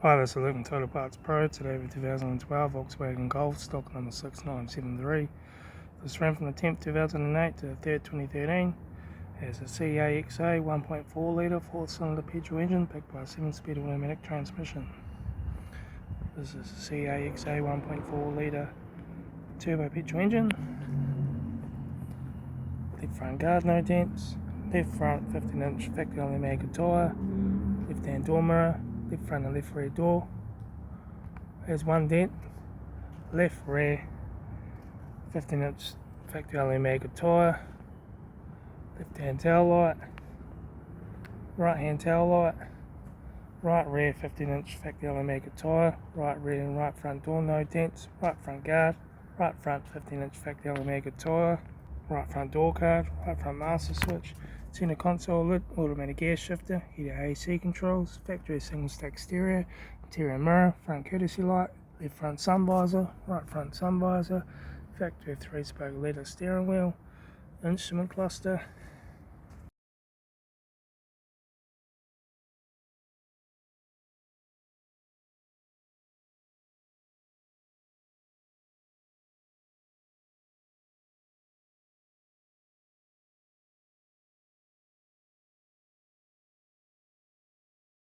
Hi, this is Luke from Total Parts Pro. Today with 2012 Volkswagen Golf, stock number 6973. This ran from the 10th 2008 to the 3rd 2013. It has a CAXA 1.4 litre 4-cylinder petrol engine backed by a 7-speed automatic transmission. This is a CAXA 1.4 litre turbo petrol engine. Left front guard, no dents. Left front 15-inch factory only made tyre. Left hand door mirror. Left front and left rear door. There's one dent. Left rear 15-inch factory only made tyre. Left hand tail light. Right hand tail light. Right rear 15-inch factory only made tyre. Right rear and right front door, no dents. Right front guard. Right front 15-inch factory only made tyre. Right front door card. Right front master switch. Center console lid, automatic gear shifter, heated AC controls, factory single stack stereo, interior mirror, front courtesy light, left front sun visor, right front sun visor, factory 3-spoke leather steering wheel, instrument cluster,